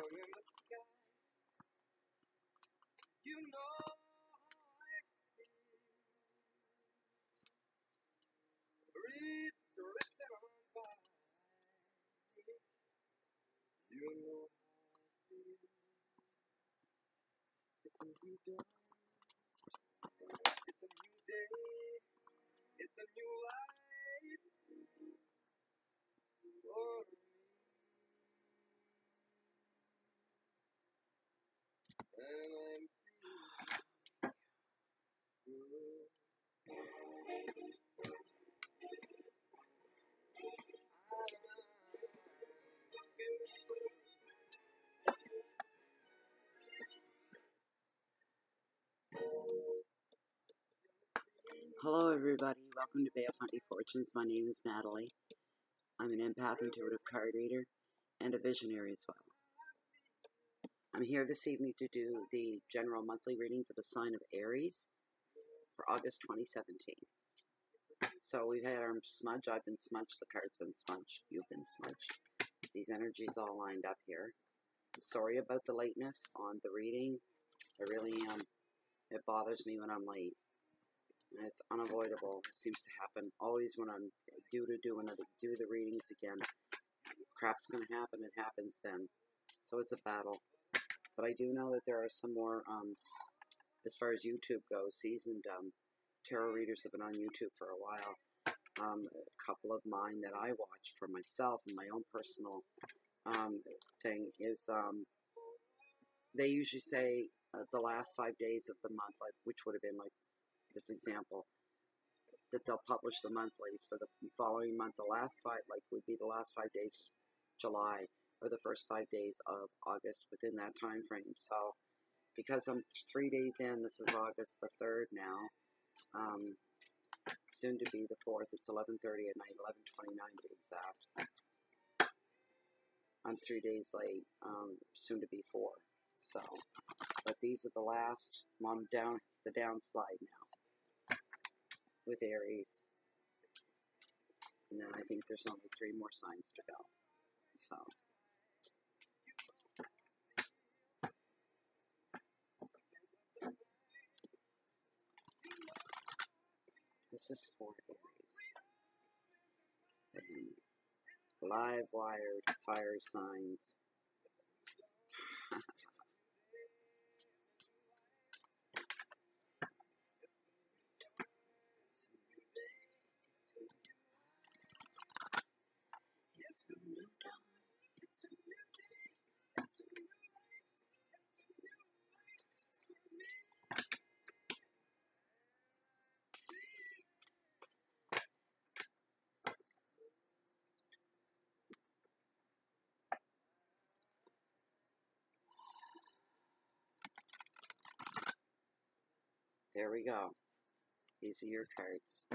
in the sky. You know I feel breeze drifting on by. You know how I feel. It's a new dawn. It's a new day. It's a new life for me. And I'm feeling good. Hello everybody, welcome to Bay of Funny Fortunes. My name is Natalie. I'm an empath, intuitive card reader, and a visionary as well. I'm here this evening to do the general monthly reading for the sign of Aries for August 2017. So we've had our smudge, I've been smudged, the card's been smudged, you've been smudged. These energies all lined up here. Sorry about the lateness on the reading. I really am. It bothers me when I'm late. It's unavoidable. It seems to happen always when I'm due to do the readings again. Crap's gonna happen. It happens then. So it's a battle. But I do know that there are some more, as far as YouTube goes, seasoned tarot readers have been on YouTube for a while. A couple of mine that I watch for myself and my own personal thing is they usually say the last 5 days of the month, like which would have been like this example, that they'll publish the monthlies for the following month. The last five, like, would be the last 5 days of July or the first 5 days of August within that time frame. So because I'm 3 days in, this is August the 3rd now, soon to be the 4th. It's 11:30 at night, 11:29 to be exact. I'm 3 days late, soon to be 4. So, but these are the last. I'm down the downslide now with Aries, and then I think there's only 3 more signs to go. So this is for Aries. And live wired fire signs. It's a new dawn, it's a new day, it's a new life, it's a new life for me. There we go. These are your cards.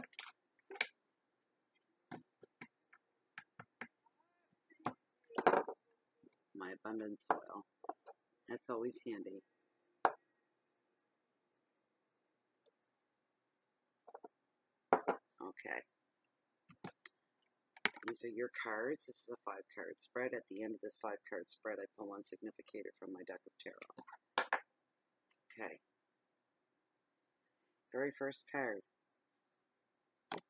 My abundance oil. That's always handy. Okay. These are your cards. This is a 5-card spread. At the end of this 5-card spread, I pull one significator from my deck of tarot. Okay. Very first card.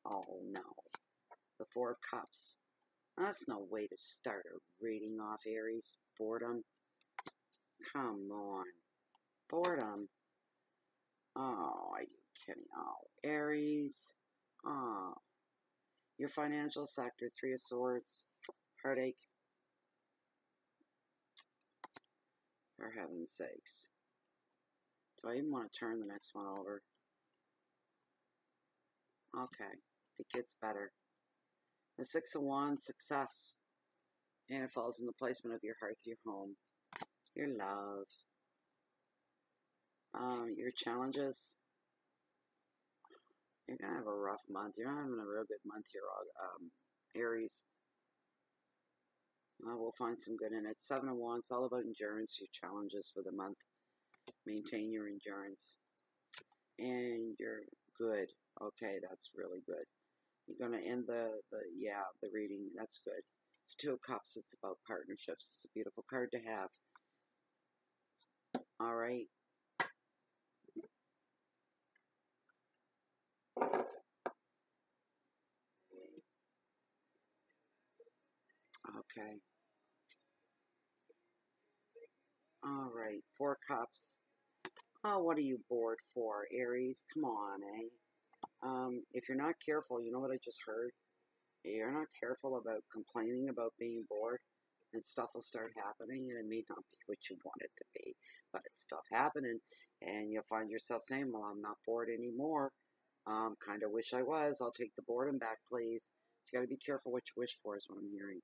Oh no. The 4 of Cups. That's no way to start a reading off, Aries. Boredom. Come on. Boredom. Oh, are you kidding? Oh, Aries. Oh. Your financial sector, 3 of Swords. Heartache. For heaven's sakes. Do I even want to turn the next one over? Okay. It gets better. The 6 of Wands, success. And it falls in the placement of your hearth, your home, your love, your challenges. You're going to have a rough month. You're not having a real good month here, Aries. We'll find some good in it. 7 of Wands, all about endurance, your challenges for the month. Maintain your endurance. And you're good. Okay, that's really good. You're going to end the reading. That's good. It's 2 of Cups. It's about partnerships. It's a beautiful card to have. All right. Okay. All right. 4 cups. Oh, what are you bored for, Aries? Come on, eh? If you're not careful, you know what I just heard? If you're not careful about complaining about being bored, and stuff will start happening, and it may not be what you want it to be, but it's stuff happening, and you'll find yourself saying, well, I'm not bored anymore. Kind of wish I was. I'll take the boredom back, please. So you got to be careful what you wish for is what I'm hearing.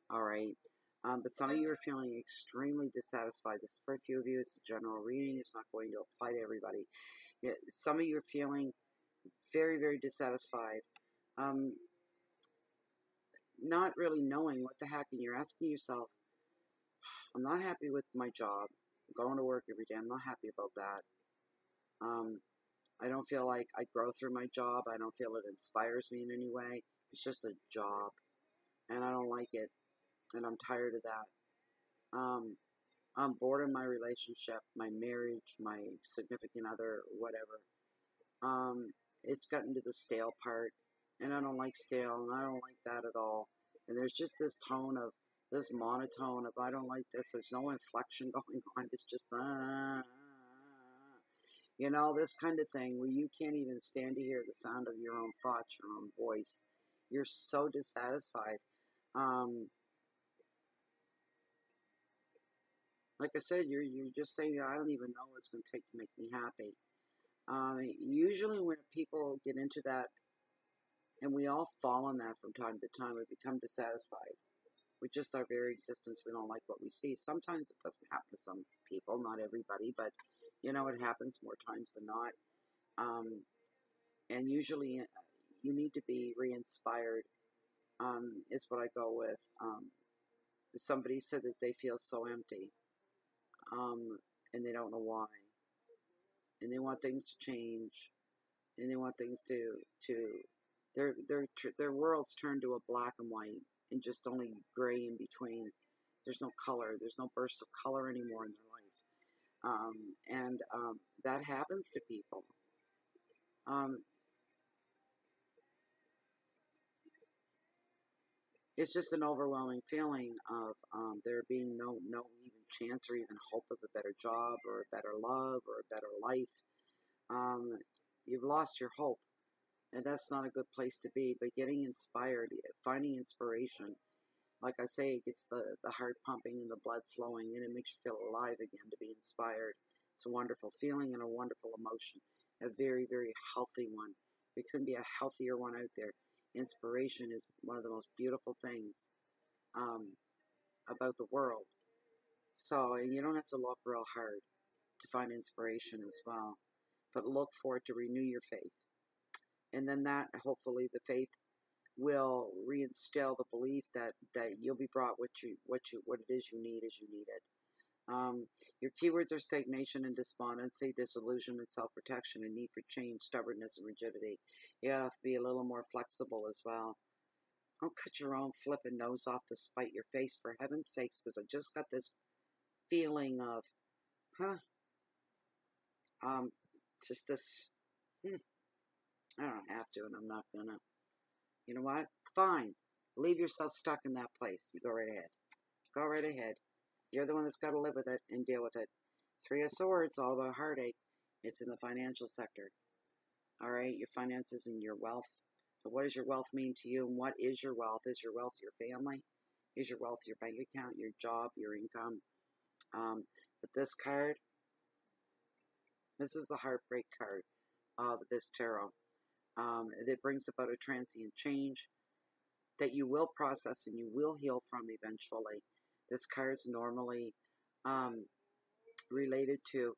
All right. But some of you are feeling extremely dissatisfied. This is for a few of you. It's a general reading. It's not going to apply to everybody. Some of you are feeling very, very dissatisfied. Not really knowing what the heck, and you're asking yourself, I'm not happy with my job. I'm going to work every day. I'm not happy about that. I don't feel like I grow through my job. I don't feel it inspires me in any way. It's just a job, and I don't like it, and I'm tired of that. I'm bored in my relationship, my marriage, my significant other, whatever. It's gotten to the stale part, and I don't like stale, and I don't like that at all. And there's just this tone of, this monotone of, I don't like this. There's no inflection going on. It's just, you know, this kind of thing where you can't even stand to hear the sound of your own thoughts, your own voice. You're so dissatisfied. Like I said, you're just saying, I don't even know what it's going to take to make me happy. Usually when people get into that, and we all fall in that from time to time, we become dissatisfied with just our very existence. We don't like what we see. Sometimes it doesn't happen to some people, not everybody, but you know, it happens more times than not. And usually you need to be re-inspired, is what I go with. Somebody said that they feel so empty, and they don't know why. And they want things to change, and they want things to their worlds turn to a black and white, and just only gray in between. There's no color. There's no bursts of color anymore in their life, and that happens to people. It's just an overwhelming feeling of there being no even chance or even hope of a better job or a better love or a better life. You've lost your hope, and that's not a good place to be. But getting inspired, finding inspiration, like I say, it gets the heart pumping and the blood flowing, and it makes you feel alive again to be inspired. It's a wonderful feeling and a wonderful emotion, a very, very healthy one. There couldn't be a healthier one out there. Inspiration is one of the most beautiful things about the world. So you don't have to look real hard to find inspiration as well, but look for it to renew your faith. And then that, hopefully, the faith will reinstill the belief that you'll be brought what it is you need as you need it. Your keywords are stagnation and despondency, disillusionment, self-protection, and need for change, stubbornness, and rigidity. You have to be a little more flexible as well. Don't cut your own flipping nose off to spite your face, for heaven's sakes, because I just got this feeling of, just this, I don't have to, and I'm not gonna. You know what? Fine. Leave yourself stuck in that place. You go right ahead. Go right ahead. You're the one that's got to live with it and deal with it. 3 of Swords, all about heartache. It's in the financial sector. All right? Your finances and your wealth. But what does your wealth mean to you? And what is your wealth? Is your wealth your family? Is your wealth your bank account, your job, your income? But this card, this is the heartbreak card of this tarot. It brings about a transient change that you will process and you will heal from eventually. This card's normally related to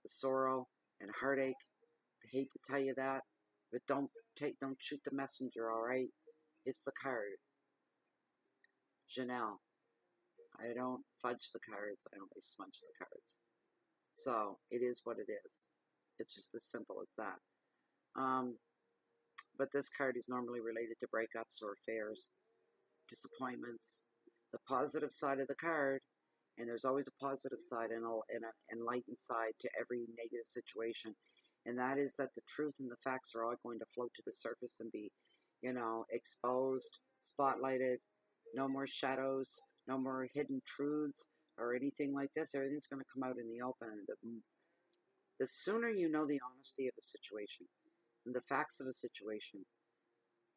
sorrow and heartache. I hate to tell you that, but don't shoot the messenger, all right? It's the card. Janelle. I don't fudge the cards. I only smudge the cards. So it is what it is. It's just as simple as that. But this card is normally related to breakups or affairs, disappointments. The positive side of the card, And there's always a positive side and an enlightened side to every negative situation. And that is that the truth and the facts are all going to float to the surface and be, exposed, spotlighted, no more shadows, no more hidden truths or anything like this. Everything's going to come out in the open. The sooner you know the honesty of a situation and the facts of a situation,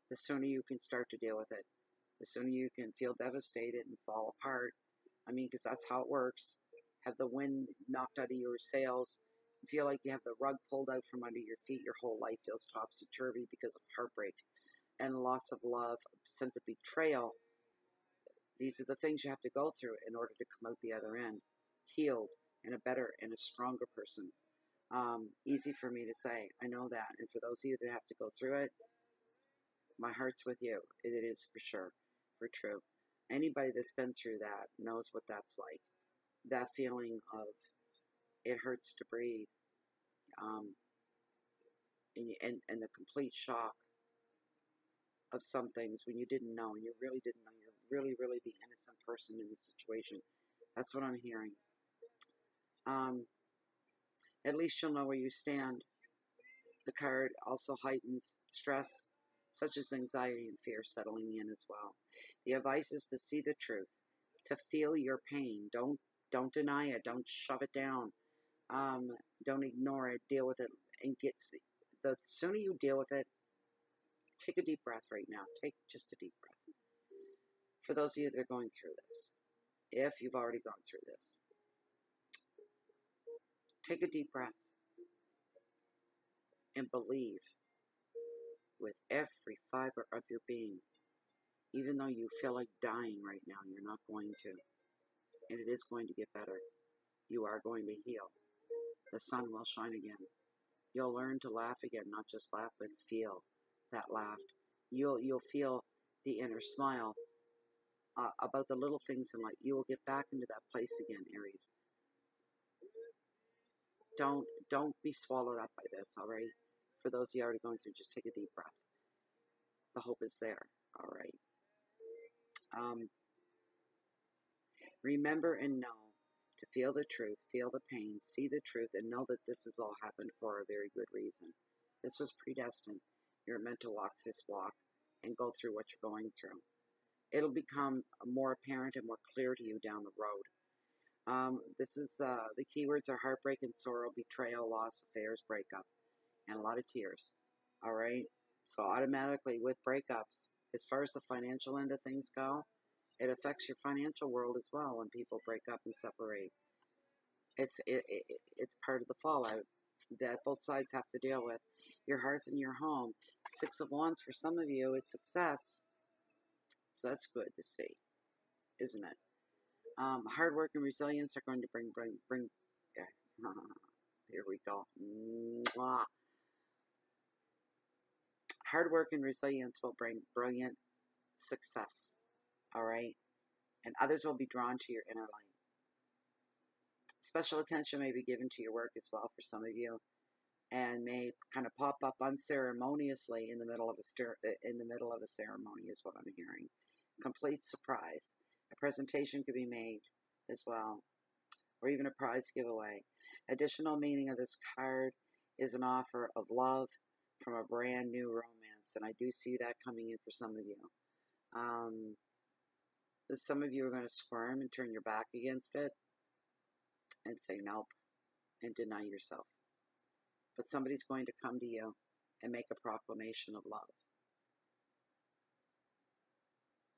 the sooner you can start to deal with it. The sooner you can feel devastated and fall apart. I mean, because that's how it works. Have the wind knocked out of your sails. You feel like you have the rug pulled out from under your feet. Your whole life feels topsy-turvy because of heartbreak and loss of love, sense of betrayal. These are the things you have to go through in order to come out the other end, healed and a better and a stronger person. Easy for me to say. I know that. And for those of you that have to go through it, my heart's with you. It is for sure, for true. Anybody that's been through that knows what that's like. That feeling of it hurts to breathe, and the complete shock of some things when you didn't know, and you really didn't know. You're really, really the innocent person in the situation. That's what I'm hearing. At least you'll know where you stand. The card also heightens stress, such as anxiety and fear settling in as well. The advice is to see the truth, to feel your pain. Don't deny it. Don't shove it down. Don't ignore it. Deal with it, and the sooner you deal with it. Take a deep breath right now. Take just a deep breath. For those of you that are going through this, if you've already gone through this, take a deep breath and believe with every fiber of your being, even though you feel like dying right now, you're not going to. And it is going to get better. You are going to heal. The sun will shine again. You'll learn to laugh again, not just laugh, but feel that laugh. You'll feel the inner smile about the little things in life. You will get back into that place again, Aries. Don't be swallowed up by this, all right? For those of you already going through, just take a deep breath. The hope is there, all right? Remember and know to feel the truth, feel the pain, see the truth, and know that this has all happened for a very good reason. This was predestined. You're meant to walk this walk and go through what you're going through. It'll become more apparent and more clear to you down the road. This is the keywords are heartbreak and sorrow, betrayal, loss, affairs, breakup, and a lot of tears. All right. So automatically with breakups, as far as the financial end of things go, it affects your financial world as well when people break up and separate. It's part of the fallout that both sides have to deal with. Your hearth and your home. 6 of Wands for some of you is success. So that's good to see, isn't it? Hard work and resilience are going to bring. Here we go. Mwah. Hard work and resilience will bring brilliant success. All right, and others will be drawn to your inner light. Special attention may be given to your work as well for some of you, and may kind of pop up unceremoniously in the middle of a ceremony is what I'm hearing. Complete surprise. A presentation could be made as well, or even a prize giveaway. Additional meaning of this card is an offer of love from a brand new romance, and I do see that coming in for some of you. Some of you are going to squirm and turn your back against it and say nope and deny yourself. But somebody's going to come to you and make a proclamation of love.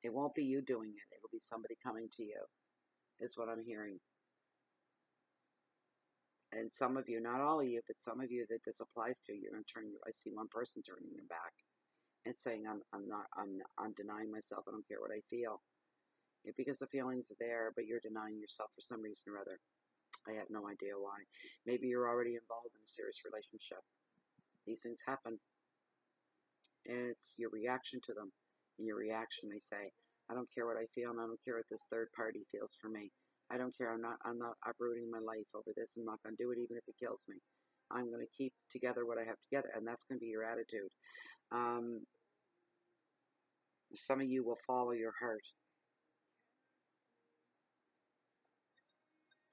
It won't be you doing it. It'll be somebody coming to you, is what I'm hearing. And some of you, not all of you, but some of you that this applies to, you're going to turn. I see one person turning their back and saying, I'm denying myself. I don't care what I feel. Because the feelings are there, but you're denying yourself for some reason or other. I have no idea why. Maybe you're already involved in a serious relationship. These things happen. And it's your reaction to them. And your reaction may say, I don't care what I feel, and I don't care what this third party feels for me. I don't care. I'm not uprooting my life over this. I'm not going to do it even if it kills me. I'm going to keep together what I have together, and that's going to be your attitude. Some of you will follow your heart.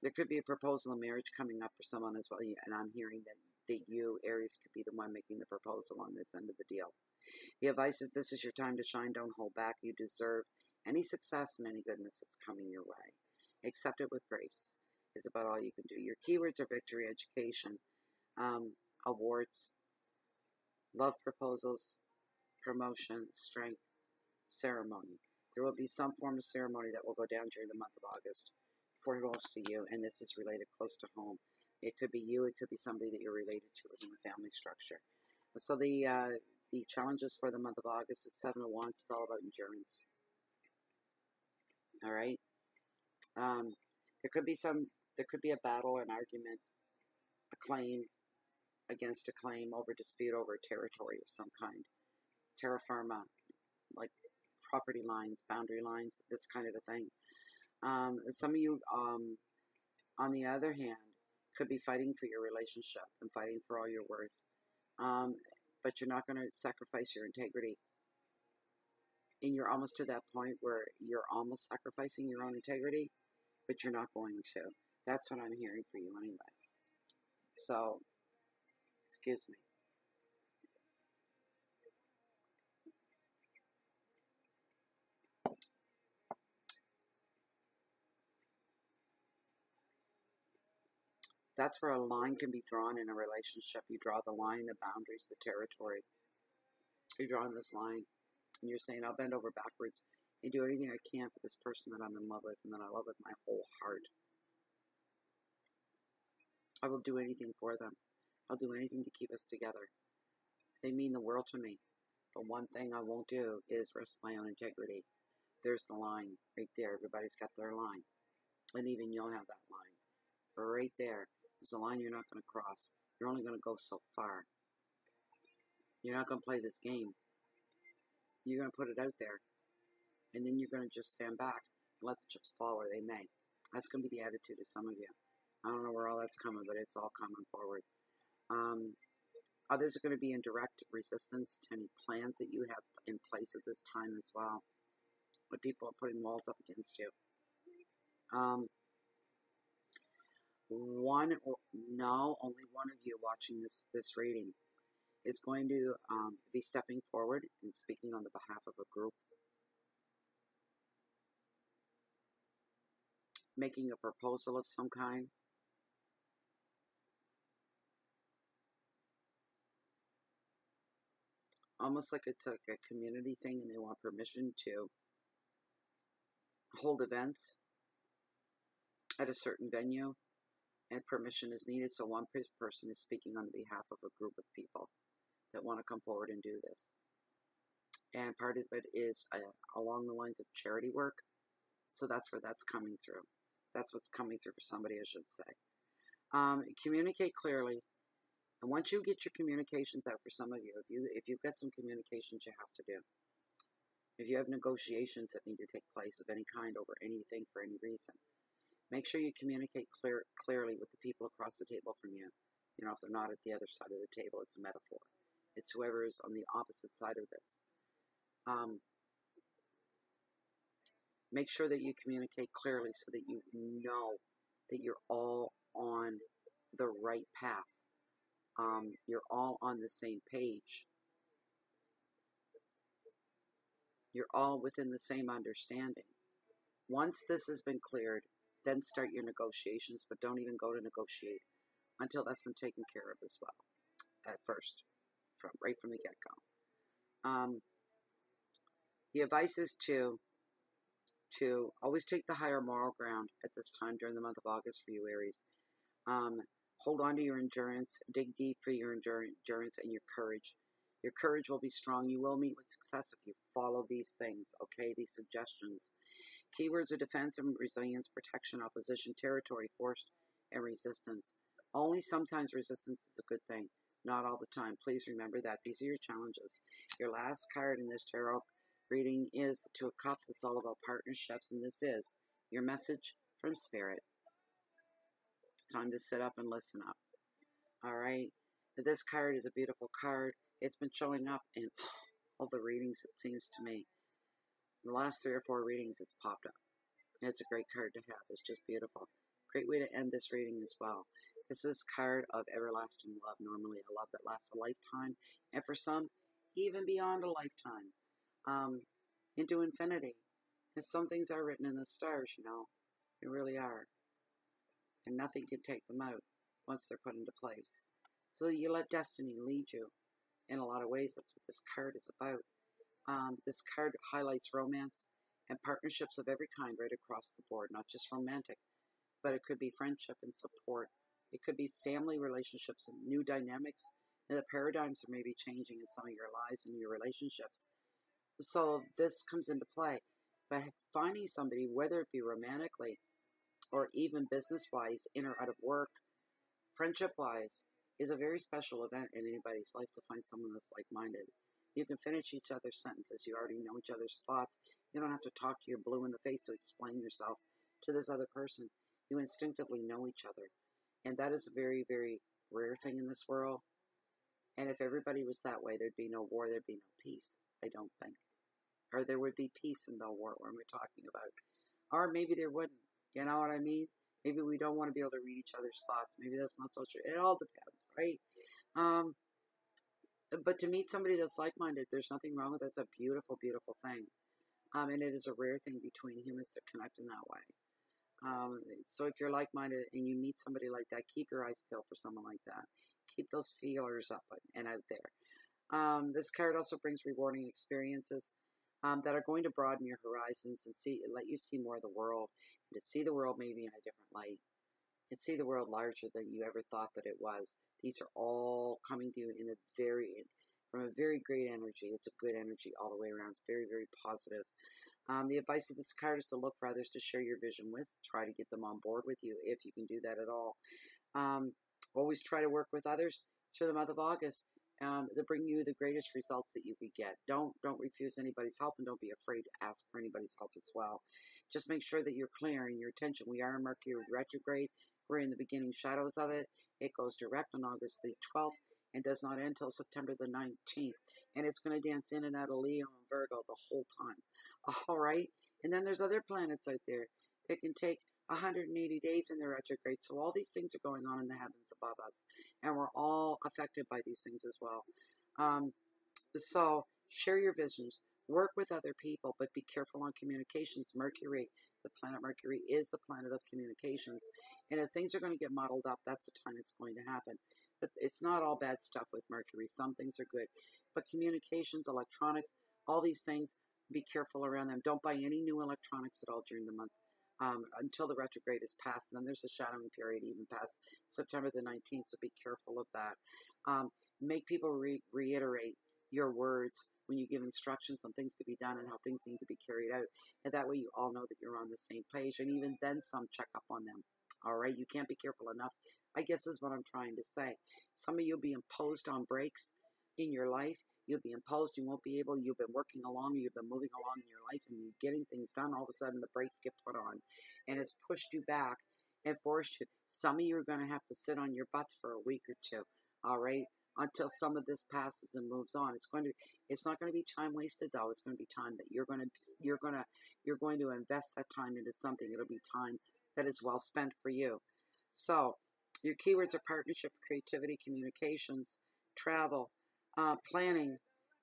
There could be a proposal of marriage coming up for someone as well, and I'm hearing that you, Aries, could be the one making the proposal on this end of the deal. The advice is this is your time to shine. Don't hold back. You deserve any success and any goodness that's coming your way. Accept it with grace is about all you can do. Your keywords are victory, education, awards, love proposals, promotion, strength, ceremony. There will be some form of ceremony that will go down during the month of August for most of you, and this is related close to home. It could be you, it could be somebody that you're related to within the family structure. So the challenges for the month of August is 7 of Wands. It's all about endurance. All right. There could be a battle, an argument, a claim against a claim over dispute over a territory of some kind. Terra firma, like property lines, boundary lines, this kind of a thing. Some of you, on the other hand, could be fighting for your relationship and fighting for all your worth. But you're not going to sacrifice your integrity. And you're almost to that point where you're almost sacrificing your own integrity, but you're not going to. That's what I'm hearing for you anyway. So, excuse me. That's where a line can be drawn in a relationship. You draw the line, the boundaries, the territory. You're drawing this line, and you're saying, I'll bend over backwards and do anything I can for this person that I'm in love with and that I love with my whole heart. I will do anything for them. I'll do anything to keep us together. They mean the world to me. The one thing I won't do is risk my own integrity. There's the line right there. Everybody's got their line. And even you'll have that line. Right there. There's a line you're not going to cross. You're only going to go so far. You're not going to play this game. You're going to put it out there. And then you're going to just stand back and let the chips fall where they may. That's going to be the attitude of some of you. I don't know where all that's coming, but it's all coming forward. Others are going to be in direct resistance to any plans that you have in place at this time as well. When people are putting walls up against you. Only one of you watching this reading is going to be stepping forward and speaking on the behalf of a group, making a proposal of some kind. Almost like it's like a community thing, and they want permission to hold events at a certain venue, and permission is needed. So one person is speaking on behalf of a group of people that want to come forward and do this. And part of it is along the lines of charity work. So that's where that's coming through. That's what's coming through for somebody, I should say. Communicate clearly. And once you get your communications out, for some of you, if you've got some communications you have to do, if you have negotiations that need to take place of any kind over anything for any reason, make sure you communicate clearly with the people across the table from you. You know, if they're not at the other side of the table, it's a metaphor. It's whoever is on the opposite side of this. Make sure that you communicate clearly so that you know that you're all on the right path. You're all on the same page. You're all within the same understanding. Once this has been cleared, then start your negotiations, but don't even go to negotiate until that's been taken care of as well, at first, right from the get-go. The advice is to always take the higher moral ground at this time during the month of August for you, Aries. Hold on to your endurance. Dig deep for your endurance and your courage. Your courage will be strong. You will meet with success if you follow these things, okay, these suggestions. Keywords are defense and resilience, protection, opposition, territory, force, and resistance. Only sometimes resistance is a good thing, not all the time. Please remember that. These are your challenges. Your last card in this tarot reading is the Two of Cups. It's all about partnerships, and this is your message from Spirit. It's time to sit up and listen up. All right? This card is a beautiful card. It's been showing up in all the readings, it seems to me. In the last 3 or 4 readings, it's popped up. It's a great card to have. It's just beautiful. Great way to end this reading as well. This is card of everlasting love, normally a love that lasts a lifetime, and for some, even beyond a lifetime, into infinity. And some things are written in the stars, you know, they really are. And nothing can take them out once they're put into place. So you let destiny lead you in a lot of ways. That's what this card is about. This card highlights romance and partnerships of every kind right across the board, not just romantic, but it could be friendship and support. It could be family relationships and new dynamics. And the paradigms are maybe changing in some of your lives and your relationships. So this comes into play. But finding somebody, whether it be romantically or even business-wise, in or out of work, friendship-wise, is a very special event in anybody's life to find someone that's like-minded. You can finish each other's sentences. You already know each other's thoughts. You don't have to talk to your blue in the face to explain yourself to this other person. You instinctively know each other. And that is a very, very rare thing in this world. And if everybody was that way, there'd be no war, there'd be no peace, I don't think. Or there would be peace and no war, what we're talking about. Or maybe there wouldn't. You know what I mean? Maybe we don't want to be able to read each other's thoughts. Maybe that's not so true. It all depends, right? But to meet somebody that's like-minded, there's nothing wrong with it. It's a beautiful, beautiful thing. And it is a rare thing between humans to connect in that way. So if you're like-minded and you meet somebody like that, keep your eyes peeled for someone like that. Keep those feelers up and out there. This card also brings rewarding experiences that are going to broaden your horizons and let you see more of the world, and to see the world maybe in a different light, and see the world larger than you ever thought that it was. These are all coming to you from a very great energy. It's a good energy all the way around. It's very, very positive. The advice of this card is to look for others to share your vision with. Try to get them on board with you if you can do that at all. Always try to work with others through the month of August to bring you the greatest results that you could get. Don't refuse anybody's help, and don't be afraid to ask for anybody's help as well. Just make sure that you're clear in your attention. We are in Mercury retrograde. We're in the beginning shadows of it. It goes direct on August the 12th and does not end until September the 19th. And it's going to dance in and out of Leo and Virgo the whole time. All right? And then there's other planets out there that can take 180 days in their retrograde. So all these things are going on in the heavens above us. And we're all affected by these things as well. So share your visions. Work with other people, but be careful on communications. Mercury, the planet Mercury, is the planet of communications. And if things are going to get muddled up, that's the time it's going to happen. But it's not all bad stuff with Mercury. Some things are good. But communications, electronics, all these things, be careful around them. Don't buy any new electronics at all during the month until the retrograde is passed. And then there's a shadowing period even past September the 19th, so be careful of that. Make people reiterate your words when you give instructions on things to be done and how things need to be carried out. And that way you all know that you're on the same page. And even then some check up on them. All right? You can't be careful enough, I guess is what I'm trying to say. Some of you will be imposed on breaks in your life. You'll be imposed. You won't be able. You've been working along. You've been moving along in your life and you're getting things done. All of a sudden the brakes get put on. And it's pushed you back and forced you. Some of you are going to have to sit on your butts for a week or two. All right? Until some of this passes and moves on. It's not going to be time wasted though. It's going to be time that you're going to invest that time into something. It'll be time that is well spent for you. So your keywords are partnership, creativity, communications, travel, planning.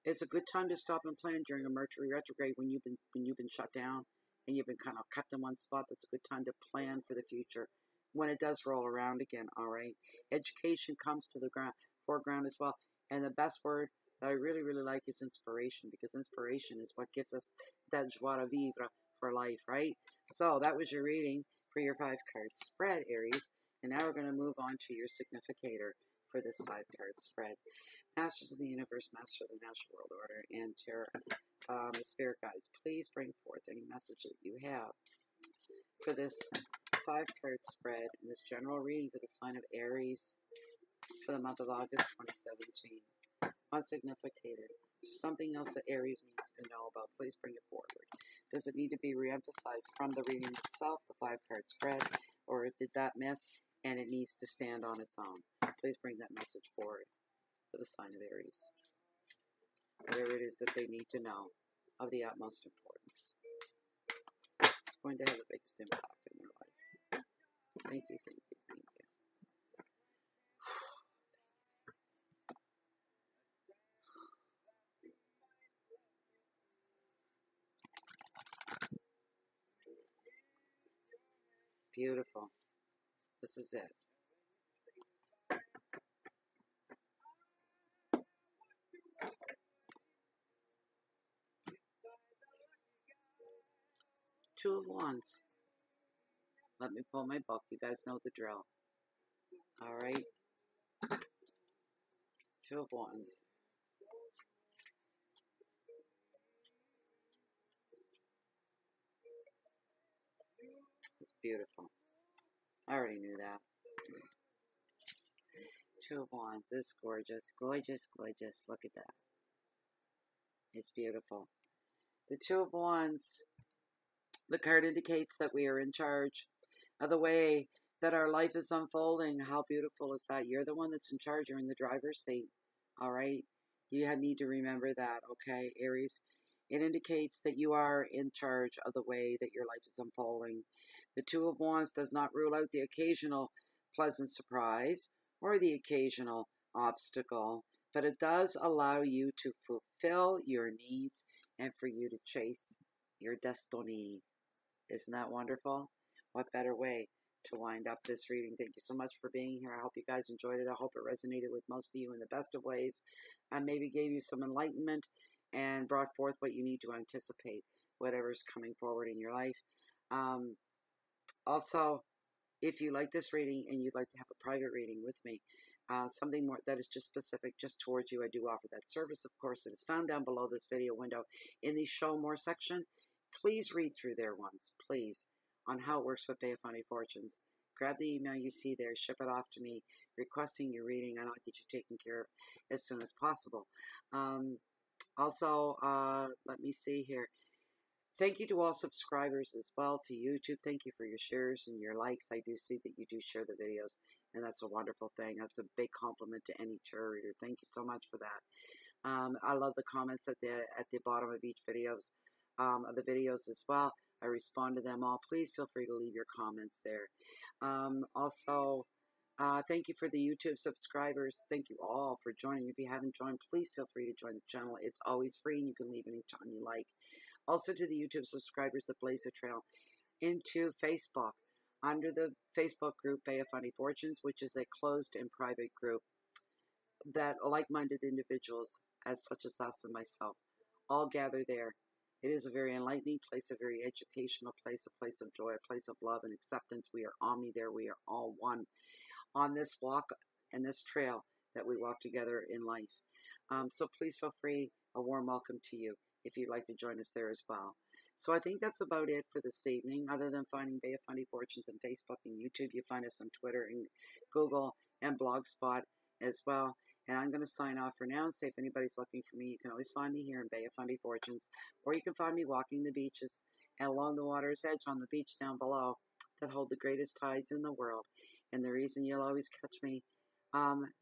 It's a good time to stop and plan during a Mercury retrograde when you've been shut down and you've been kind of kept in one spot. That's a good time to plan for the future when it does roll around again. All right. Education comes to the foreground as well. And the best word that I really, really like is inspiration, because inspiration is what gives us that joie de vivre for life, right? So that was your reading for your 5-card spread, Aries. And now we're going to move on to your significator for this 5-card spread. Masters of the Universe, Master of the Natural World Order, and Tarot, the Spirit Guides, please bring forth any message that you have for this 5-card spread and this general reading for the sign of Aries for the month of August 2017. On significator. Is there something else that Aries needs to know about? Please bring it forward. Does it need to be reemphasized from the reading itself, the 5-card spread, or did that miss and it needs to stand on its own? Please bring that message forward for the sign of Aries. Whatever it is that they need to know of the utmost importance. It's going to have the biggest impact in their life. Thank you, thank you, thank you. Beautiful. This is it. Two of Wands. Let me pull my book. You guys know the drill. All right. Two of Wands. It's beautiful. I already knew that. Two of Wands. It's gorgeous, gorgeous, gorgeous. Look at that. It's beautiful. The Two of Wands. The card indicates that we are in charge of the way that our life is unfolding. How beautiful is that? You're the one that's in charge. You're in the driver's seat. All right? You need to remember that, okay, Aries? It indicates that you are in charge of the way that your life is unfolding. The Two of Wands does not rule out the occasional pleasant surprise or the occasional obstacle, but it does allow you to fulfill your needs and for you to chase your destiny. Isn't that wonderful? What better way to wind up this reading? Thank you so much for being here. I hope you guys enjoyed it. I hope it resonated with most of you in the best of ways and maybe gave you some enlightenment and brought forth what you need to anticipate whatever's coming forward in your life. Also, if you like this reading and you'd like to have a private reading with me, something more that is just specific just towards you, I do offer that service. Of course, it is found down below this video window in the show more section. Please read through there once, please, on how it works with Bay of Funny Fortunes. Grab the email you see there, ship it off to me, requesting your reading, and I'll get you taken care of as soon as possible. Also, let me see here. Thank you to all subscribers as well to YouTube. Thank you for your shares and your likes. I do see that you do share the videos, and that's a wonderful thing. That's a big compliment to any tarot reader. Thank you so much for that. I love the comments at the bottom of each videos, of the videos as well. I respond to them all. Please feel free to leave your comments there. Also, thank you for the YouTube subscribers. Thank you all for joining. If you haven't joined, please feel free to join the channel. It's always free, and you can leave anytime you like. Also to the YouTube subscribers that blaze the trail into Facebook, under the Facebook group Bay of Funny Fortunes, which is a closed and private group that like-minded individuals, as such as us and myself, all gather there. It is a very enlightening place, a very educational place, a place of joy, a place of love and acceptance. We are omni there. We are all one on this walk and this trail that we walk together in life. So please feel free. A warm welcome to you if you'd like to join us there as well. So I think that's about it for this evening. Other than finding Bay of Funny Fortunes on Facebook and YouTube, you find us on Twitter and Google and Blogspot as well. And I'm going to sign off for now and say if anybody's looking for me, you can always find me here in Bay of Funny Fortunes, or you can find me walking the beaches and along the water's edge on the beach down below that hold the greatest tides in the world. And the reason you'll always catch me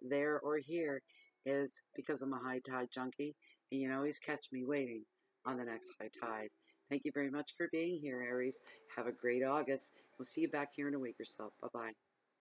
there or here is because I'm a high tide junkie, and you can always catch me waiting on the next high tide. Thank you very much for being here, Aries. Have a great August. We'll see you back here in a week or so. Bye-bye.